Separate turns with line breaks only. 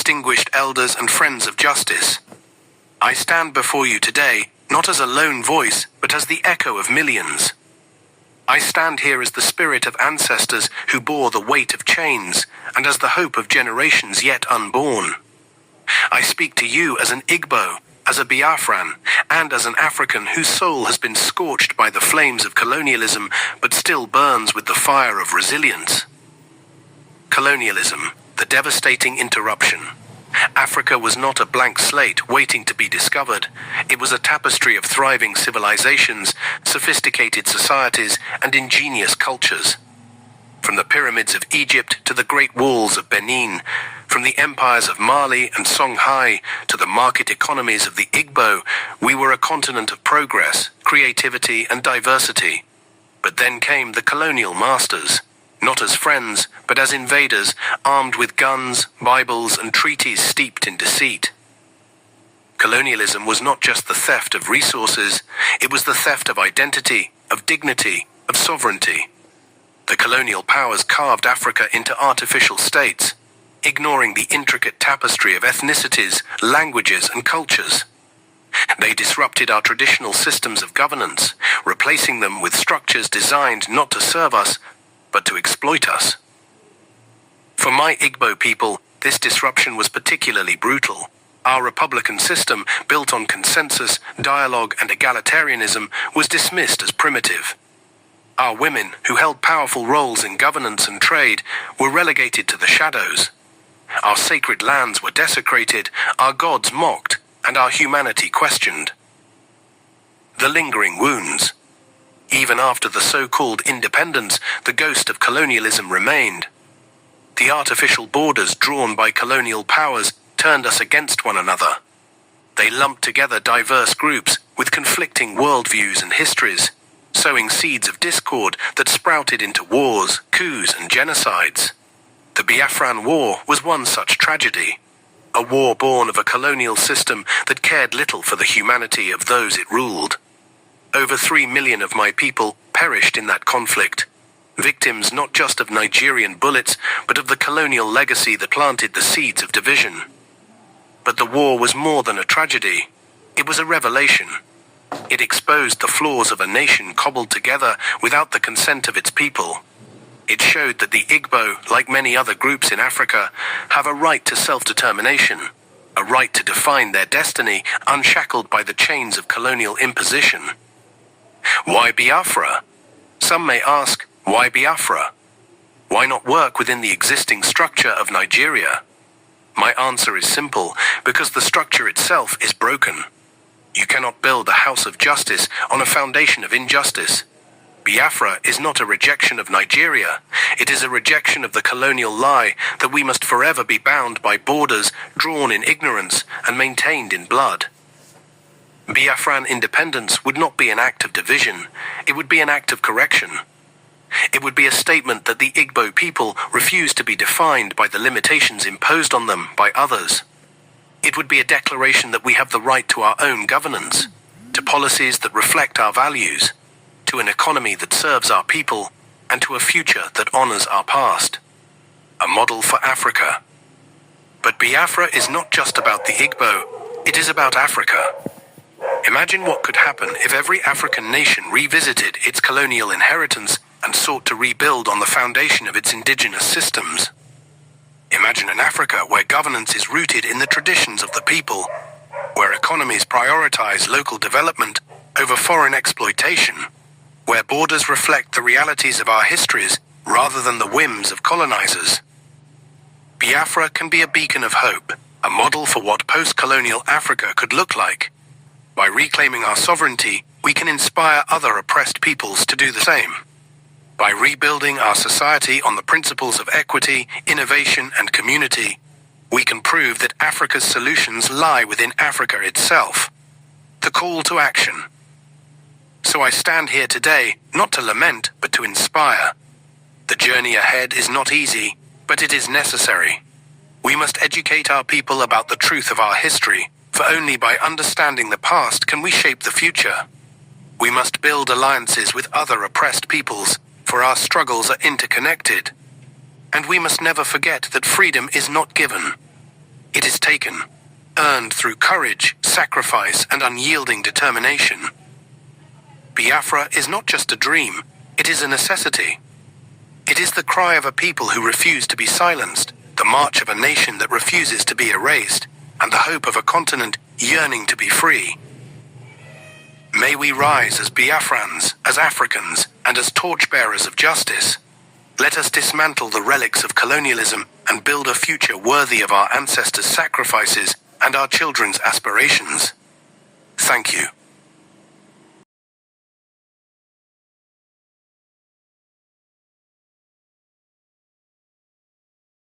distinguished elders and friends of justice. I stand before you today, not as a lone voice, but as the echo of millions. I stand here as the spirit of ancestors who bore the weight of chains, and as the hope of generations yet unborn. I speak to you as an Igbo, as a Biafran, and as an African whose soul has been scorched by the flames of colonialism, but still burns with the fire of resilience. Colonialism, the devastating interruption. Africa was not a blank slate waiting to be discovered. It was a tapestry of thriving civilizations, sophisticated societies, and ingenious cultures. From the pyramids of Egypt to the great walls of Benin, from the empires of Mali and Songhai to the market economies of the Igbo, we were a continent of progress, creativity, and diversity. But then came the colonial masters, not as friends, but as invaders, armed with guns, Bibles, and treaties steeped in deceit. Colonialism was not just the theft of resources, it was the theft of identity, of dignity, of sovereignty. The colonial powers carved Africa into artificial states, ignoring the intricate tapestry of ethnicities, languages, and cultures. They disrupted our traditional systems of governance, replacing them with structures designed not to serve us, but to exploit us. For my Igbo people, this disruption was particularly brutal. Our republican system, built on consensus, dialogue, and egalitarianism, was dismissed as primitive. Our women, who held powerful roles in governance and trade, were relegated to the shadows. Our sacred lands were desecrated, our gods mocked, and our humanity questioned. The lingering wounds. Even after the so-called independence, the ghost of colonialism remained. The artificial borders drawn by colonial powers turned us against one another. They lumped together diverse groups with conflicting worldviews and histories, sowing seeds of discord that sprouted into wars, coups, and genocides. The Biafran War was one such tragedy, a war born of a colonial system that cared little for the humanity of those it ruled. Over 3 million of my people perished in that conflict, victims not just of Nigerian bullets, but of the colonial legacy that planted the seeds of division. But the war was more than a tragedy. It was a revelation. It exposed the flaws of a nation cobbled together without the consent of its people. It showed that the Igbo, like many other groups in Africa, have a right to self-determination, a right to define their destiny unshackled by the chains of colonial imposition. Why Biafra? Some may ask, why Biafra? Why not work within the existing structure of Nigeria? My answer is simple, because the structure itself is broken. You cannot build a house of justice on a foundation of injustice. Biafra is not a rejection of Nigeria. It is a rejection of the colonial lie that we must forever be bound by borders drawn in ignorance and maintained in blood. Biafran independence would not be an act of division, it would be an act of correction. It would be a statement that the Igbo people refuse to be defined by the limitations imposed on them by others. It would be a declaration that we have the right to our own governance, to policies that reflect our values, to an economy that serves our people, and to a future that honors our past. A model for Africa. But Biafra is not just about the Igbo, it is about Africa. Imagine what could happen if every African nation revisited its colonial inheritance and sought to rebuild on the foundation of its indigenous systems. Imagine an Africa where governance is rooted in the traditions of the people, where economies prioritize local development over foreign exploitation, where borders reflect the realities of our histories rather than the whims of colonizers. Biafra can be a beacon of hope, a model for what post-colonial Africa could look like. By reclaiming our sovereignty, we can inspire other oppressed peoples to do the same. By rebuilding our society on the principles of equity, innovation, and community, we can prove that Africa's solutions lie within Africa itself. The call to action. So I stand here today, not to lament, but to inspire. The journey ahead is not easy, but it is necessary. We must educate our people about the truth of our history, for only by understanding the past can we shape the future. We must build alliances with other oppressed peoples, for our struggles are interconnected. And we must never forget that freedom is not given. It is taken, earned through courage, sacrifice, and unyielding determination. Biafra is not just a dream, it is a necessity. It is the cry of a people who refuse to be silenced, the march of a nation that refuses to be erased, and the hope of a continent yearning to be free. May we rise as Biafrans, as Africans, and as torchbearers of justice. Let us dismantle the relics of colonialism and build a future worthy of our ancestors' sacrifices and our children's aspirations. Thank you.